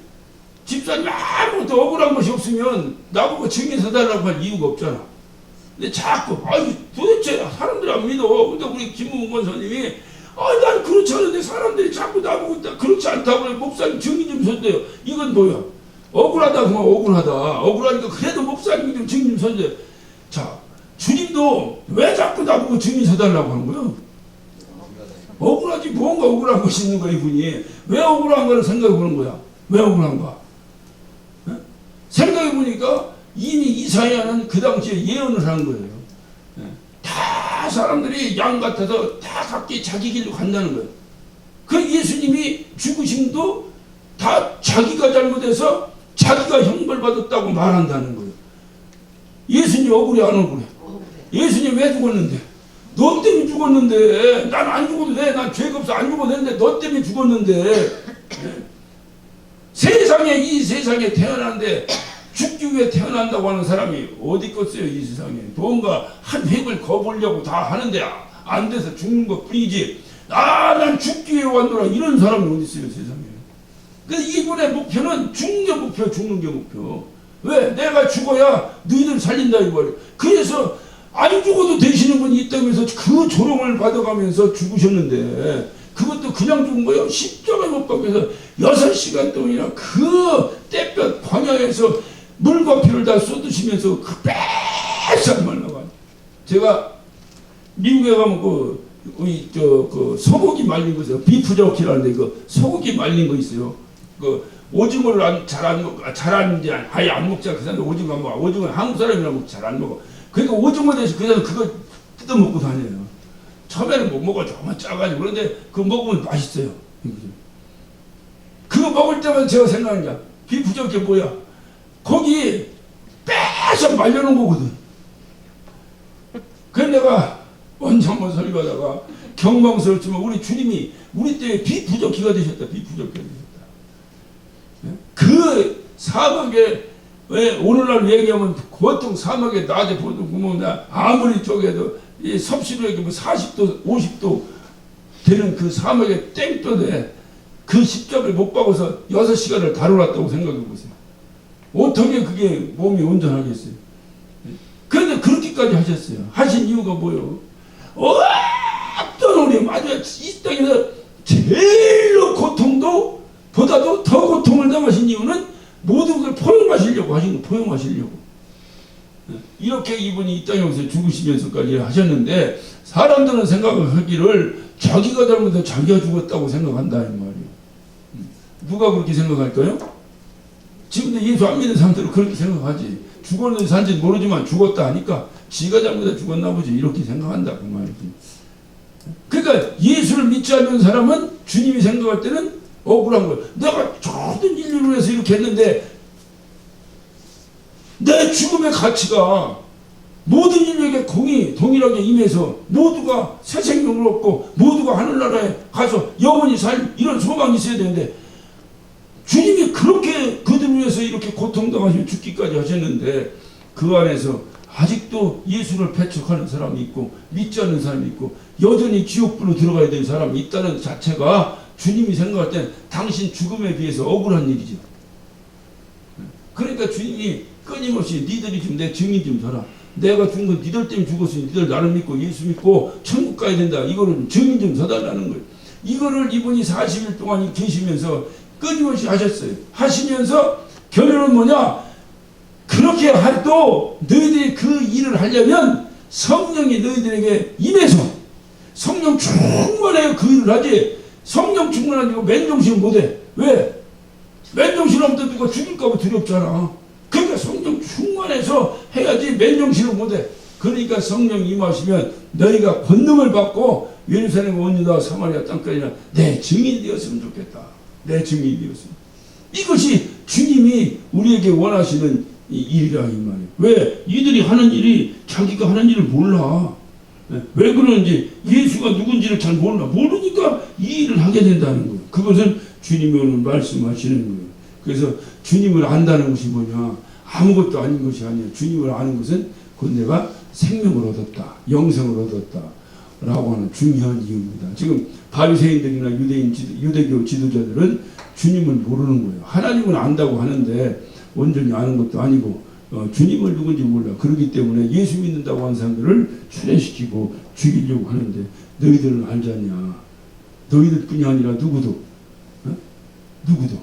A: 집사님 아무것도 억울한 것이 없으면 나보고 증인 서달라고 할 이유가 없잖아. 근데 자꾸 도대체 사람들이 안 믿어. 근데 우리 김문건 권사님이 난 그렇지 않은데 사람들이 자꾸 나보고 그렇지 않다고 그래. 목사님 증인 좀 서주세요. 이건 뭐야? 억울하다 그러면 억울하다. 억울하니까 그래도 목사님이 좀 증인 좀 서주세요. 자, 주님도 왜 자꾸 나보고 증인 서달라고 하는 거야? 억울하지. 뭔가 억울한 것이 있는 거야 이분이. 왜 억울한 거를 생각해 보는 거야. 왜 억울한가? 네? 생각해 보니까 이미 이사야는 그 당시에 예언을 한 거예요. 네. 다 사람들이 양 같아서 다 각기 자기 길로 간다는 거예요. 그 예수님이 죽으심도 다 자기가 잘못해서 자기가 형벌받았다고 말한다는 거예요. 예수님 억울해 안 억울해? 예수님 왜 죽었는데? 너 때문에 죽었는데. 난 안 죽어도 돼. 난 죄가 없어. 안 죽어도 되는데 너 때문에 죽었는데. 네. 이 세상에 태어났는데 죽기 위해 태어난다고 하는 사람이 어디 있겠어요 이 세상에. 뭔가 한 획을 거보려고 다 하는데 안 돼서 죽는 것 뿐이지. 난 죽기 위해 왔노라 이런 사람이 어디 있어요 세상에. 그래서 이분의 목표는 죽는 게 목표, 죽는 게 목표. 왜? 내가 죽어야 너희들 살린다 이거예요. 그래서 안 죽어도 되시는 분이 있다고 해서 그 조롱을 받아가면서 죽으셨는데 그것도 그냥 죽은 거예요. 십자가에 못 박혀서 6시간 동안이나 그 떼볕 광야에서 물과 피를 다 쏟으시면서 그 뺏어 말라고. 제가 미국에 가면 우리 그 소고기 말린 거 있어요. 비프저키라는데 그 소고기 말린 거 있어요. 그 오징어를 잘안 이제 아예 안 먹자 그 사람들 오징어 안 먹어. 오징어 한국 사람이라고 잘 안 먹어. 그러니까 오징어 대신 그냥 그거 뜯어 먹고 다녀요. 처음에는 못 먹어. 정말 짜가지고. 그런데 그거 먹으면 맛있어요. 그거 먹을 때마다 제가 생각하는 게 비프저키 뭐야? 거기 빼서 말려놓은 거거든. 그래서 내가 언제 한번 설교하다가 경망스럽지만 우리 주님이 우리 때에 비부적기가 되셨다. 비부적기가 되셨다. 그 사막에 왜 오늘날 얘기하면 보통 사막에 낮에 보면 아무리 쪼개도 이 섭씨로 얘기하면 40도 50도 되는 그 사막에 땡볕에 그 십자가를 못 박아서 6시간을 다뤄놨다고 생각해 보세요. 어떻게 그게 몸이 온전하겠어요? 그런데 그렇게까지 하셨어요. 하신 이유가 뭐예요? 어떤 우리 아주 이 땅에서 제일로 고통도 보다도 더 고통을 당하신 이유는 모든 걸 포용하시려고 하신 거, 포용하시려고. 이렇게 이분이 이 땅에 오서 죽으시면서까지 하셨는데 사람들은 생각하기를 자기가 잘못해서 자기가 죽었다고 생각한다 이 말이에요. 누가 그렇게 생각할까요? 지금도 예수 안 믿는 사람들은 그렇게 생각하지. 죽었는지 산지 모르지만 죽었다 하니까 지가 잘못해서 죽었나 보지 이렇게 생각한다 그 말이지. 그러니까 예수를 믿지 않는 사람은 주님이 생각할 때는 억울한 거예요. 내가 모든 인류를 위해서 이렇게 했는데 내 죽음의 가치가 모든 인류에게 동일하게 임해서 모두가 새 생명을 얻고 모두가 하늘나라에 가서 영원히 살 이런 소망이 있어야 되는데 주님이 그렇게 그들을 위해서 이렇게 고통당하시며 죽기까지 하셨는데 그 안에서 아직도 예수를 배척하는 사람이 있고 믿지 않는 사람이 있고 여전히 지옥불로 들어가야 되는 사람이 있다는 자체가 주님이 생각할 땐 당신 죽음에 비해서 억울한 일이죠. 그러니까 주님이 끊임없이 니들이 좀 내 증인 좀 서라. 내가 죽은 건 니들 때문에 죽었으니 니들 나를 믿고 예수 믿고 천국 가야 된다. 이거를 증인 좀 서달라는 거예요. 이거를 이분이 40일 동안 계시면서 끊임없이 하셨어요. 하시면서 결론은 뭐냐? 그렇게 해도 너희들이 그 일을 하려면 성령이 너희들에게 임해서 성령 충만해야 그 일을 하지. 성령 충만하고 맨정신은 못해. 왜? 맨정신하면 누가 죽일까봐 두렵잖아. 그러니까 성령 충만해서 해야지 맨정신은 못해. 그러니까 성령 임하시면 너희가 권능을 받고 예루살렘 온 유다 사마리아 땅까지나 내 증인이 되었으면 좋겠다. 내 증인이 되었으면. 이것이 주님이 우리에게 원하시는 일이라 이 말이에요. 왜? 이들이 하는 일이 자기가 하는 일을 몰라. 왜 그러는지 예수가 누군지를 잘 몰라. 모르니까 이 일을 하게 된다는 거예요. 그것은 주님이 오늘 말씀하시는 거예요. 그래서 주님을 안다는 것이 뭐냐? 아무것도 아닌 것이 아니에요. 주님을 아는 것은 곧 내가 생명을 얻었다. 영생을 얻었다. 라고 하는 중요한 이유입니다. 지금 바리새인들이나 유대교 지도자들은 주님을 모르는 거예요. 하나님은 안다고 하는데 온전히 아는 것도 아니고 주님을 누군지 몰라. 그렇기 때문에 예수 믿는다고 하는 사람들을 출애시키고 죽이려고 하는데 너희들은 알지 않냐. 너희들뿐이 아니라 누구도 누구도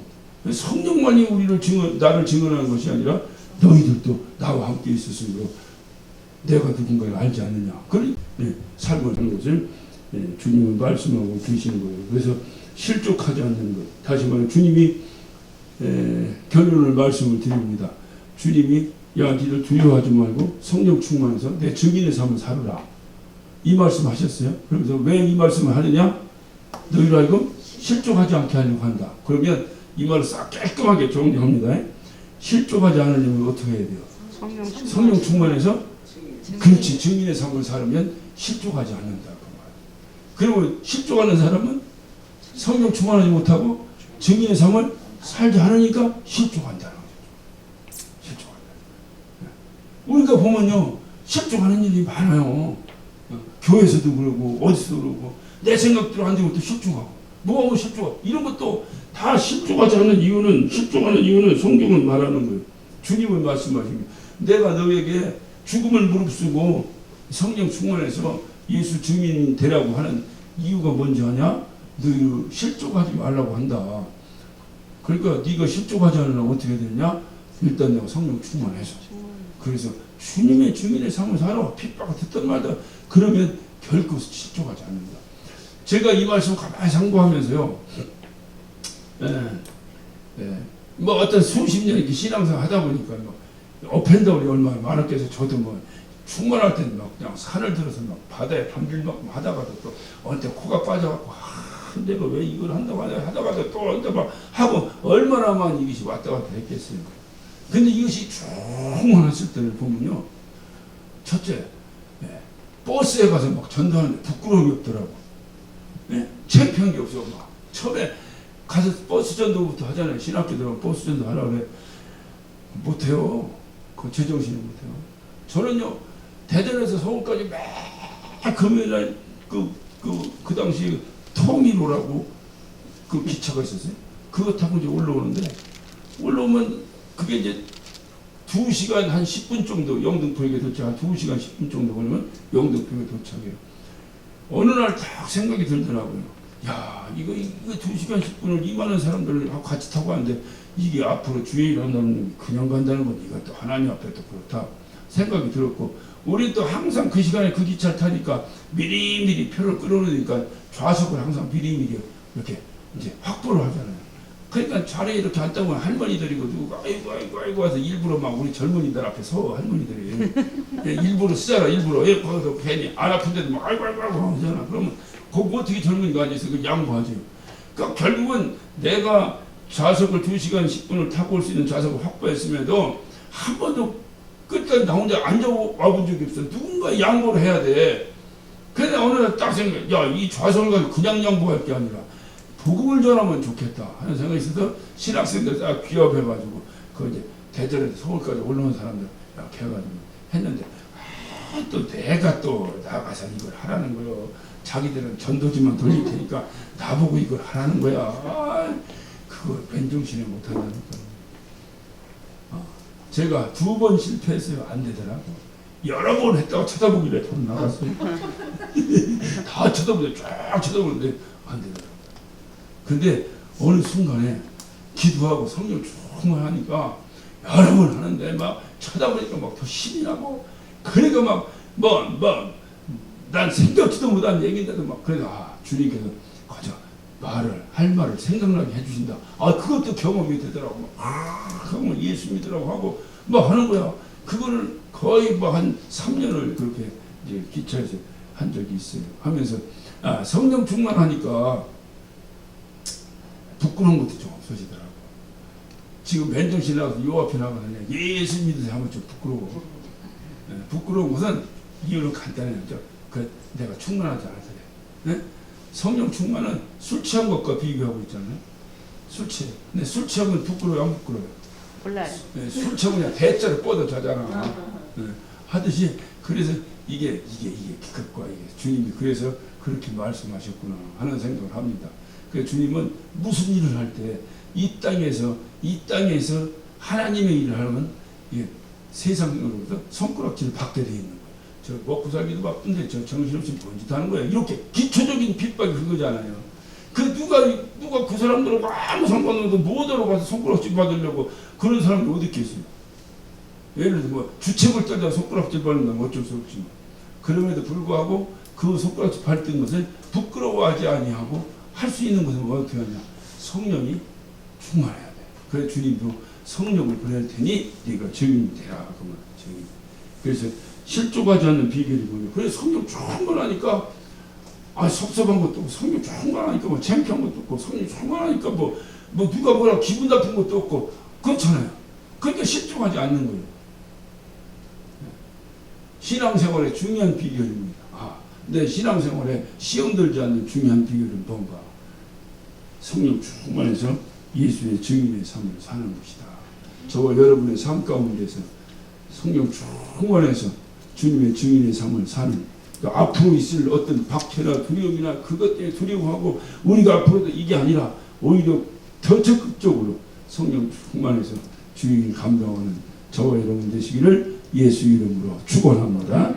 A: 성령만이 우리를 나를 증언하는 것이 아니라 너희들도 나와 함께 있었으므로 내가 누군가를 알지 않느냐. 그런 삶을 하는 것을 주님은 말씀하고 계시는 거예요. 그래서 실족하지 않는 것. 다시 말해 주님이 결론을 말씀을 드립니다. 주님이 야 니들 두려워하지 말고 성령 충만해서 내 증인의 삶을 살아라. 이 말씀 하셨어요. 그러면서 왜 이 말씀을 하느냐? 너희를 알고 실족하지 않게 하려고 한다. 그러면 이 말을 싹 깔끔하게 정리합니다. 실족하지 않으려면 어떻게 해야 돼요? 성령 충만해서 그렇지 증인의 삶을 살면 실족하지 않는다. 그리고 실족하는 사람은 성령 충만하지 못하고 증인의 삶을 살지 않으니까 실족한다는 거죠. 실족한다. 우리가 보면요 실족하는 일이 많아요. 교회에서도 그러고 어디서도 그러고 내 생각대로 안 되면 또 실족하고 뭐하면 실족하고 이런 것도 다 실족하지 않는 이유는 실족하는 이유는 성경은 말하는 거예요. 주님은 말씀하십니다. 내가 너에게 죽음을 무릅쓰고 성령 충만해서 예수 증인 되라고 하는 이유가 뭔지 아냐? 너희를 실족하지 말라고 한다. 그러니까 네가 실족하지 않으려면 어떻게 되냐? 일단 내가 성령 충만해서 그래서 주님의 증인의 삶을 살아 핍박을 듣던 말다 그러면 결코 실족하지 않는다. 제가 이 말씀 가만히 상고하면서요. 뭐 어떤 수십 년 이렇게 신앙생활 하다 보니까 뭐 어펜더들이 얼마나 많았겠어요. 저도 뭐 충만할 때는 막 그냥 산을 들어서 막 바다에 밤길만큼 하다가도 또 어느 때 코가 빠져갖고 내가 왜 이걸 한다고 하다가도 또 언제 막 하고 얼마나 많이 이것이 왔다 갔다 했겠어요. 근데 이것이 충만했을 때를 보면요. 첫째, 버스에 가서 막 전도하는데 부끄러움이 없더라고. 창피한 게 없어. 막 처음에 가서 버스 전도부터 하잖아요. 신학교 들어가면 버스 전도 하려고 그래. 못해요. 그 제정신이 못해요. 저는요, 대전에서 서울까지 매 금요일날 그 당시 통일호라고 그 기차가 있었어요. 그거 타고 이제 올라오면 그게 이제 2시간 한 10분 정도 영등포역에 도착, 한 2시간 10분 정도 걸리면 영등포역에 도착해요. 어느 날 딱 생각이 들더라고요. 야, 이거 2시간 10분을 이만한 사람들하고 같이 타고 가는데 이게 앞으로 주의 일 한다는 놈이 그냥 간다는 건 이것도 하나님 앞에 또 그렇다 생각이 들었고, 우리 또 항상 그 시간에 그 기차를 타니까 미리미리 표를 끌어놓으니까 좌석을 항상 미리미리 이렇게 이제 확보를 하잖아요. 그러니까 자리에 이렇게 앉다 보면 할머니들이고 누구가 아이고 하서 일부러 막 우리 젊은이들 앞에 서 할머니들이 일부러 쓰잖아. 일부러 거기서 괜히 안 아픈데도 막 아이고 하잖아. 그러면 거기 어떻게 젊은이가 앉아서 그 양보하지. 그러니까 결국은 내가 좌석을 2시간 10분을 타고 올 수 있는 좌석을 확보했음에도 한 번도 끝까지 나 혼자 앉아와 적이 없어. 누군가 양보를 해야 돼. 그래서 어느 날 딱 생각해. 야, 이 좌석을 가지고 그냥 양보할 게 아니라 복음을 전하면 좋겠다 하는 생각이 있어서 신학생들 딱 기업해가지고 그 이제 대전에서 서울까지 올라온 사람들 이렇게 해가지고 했는데 또 내가 또 나가서 이걸 하라는 거요. 자기들은 전도지만 돌릴 테니까 나보고 이걸 하라는 거야. 그거 맨정신에 못한다니까. 제가 2번 실패했어요. 안 되더라고. 여러 번 했다가 쳐다보길래 돈 나갔어요. 다 쳐다보는데 쫙 쳐다보는데 안 되더라고. 근데 어느 순간에 기도하고 성령 충만하니까 여러 번 하는데 막 쳐다보니까 막 더 신이 나고, 그러니까 난 생각지도 못한 얘기인데도 막 그래서 주님께서 가자 할 말을 생각나게 해주신다. 그것도 경험이 되더라고. 그러면 예수 믿으라고 하고 뭐 하는 거야. 그거를 거의 뭐 한 3년을 그렇게 이제 기차에서 한 적이 있어요. 하면서 성령 충만하니까 부끄러운 것도 좀 없어지더라고. 지금 맨정신 나가서 요 앞에 나가면 예수 믿으세요 하면 좀 부끄러워. 부끄러운 것은 이유는 간단해요. 내가 충만하지 않아서 그래. 성령 충만은 술 취한 것과 비교하고 있잖아요. 술 취해. 근데 술 취하면 부끄러워요, 안 부끄러워요?
B: 몰라요.
A: 술 취하면 그냥 대자로 뻗어 자잖아. 하듯이 그래서 이게 그것과 이게 주님이 그래서 그렇게 말씀하셨구나 하는 생각을 합니다. 그 주님은 무슨 일을 할 때 이 땅에서 하나님의 일을 하면 세상으로부터 손가락질을 받게 돼 있는 거예요. 저 먹고 살기도 바쁜데 저 정신없이 뭔 짓 하는 거야. 이렇게 기초적인 핍박이 그거잖아요. 누가 그 사람들하고 아무 상관없는 뭐대로 가서 손가락질 받으려고 그런 사람이 어디 있겠어요. 예를 들어 뭐 주책을 떠다 손가락질 받는 건 어쩔 수 없지만, 그럼에도 불구하고 그 손가락질 받던 것을 부끄러워하지 아니하고 할 수 있는 것은 어떻게 하냐. 성령이 충만해야 돼. 그래서 주님도 성령을 보낼 테니 네가 증인이 되라. 그래서 실족하지 않는 비결이 뭐냐. 그래서 성령 충만하니까 섭섭한 것도 없고, 성령 충만하니까 뭐 창피한 것도 없고, 성령 충만하니까 뭐 누가 뭐라 기분 나쁜 것도 없고 그렇잖아요. 그러니까 실족하지 않는 거예요. 신앙생활의 중요한 비결입니다. 내 신앙생활에 시험 들지 않는 중요한 비결은 뭔가? 성령 충만해서 예수의 증인의 삶을 사는 것이다. 저와 여러분의 삶 가운데서 성령 충만해서 주님의 증인의 삶을 사는, 앞으로 있을 어떤 박해나 두려움이나 그것 때문에 두려워하고 우리가 앞으로도 이게 아니라 오히려 더 적극적으로 성령 충만해서 주님을 감당하는 저와 여러분 되시기를 예수 이름으로 축원합니다.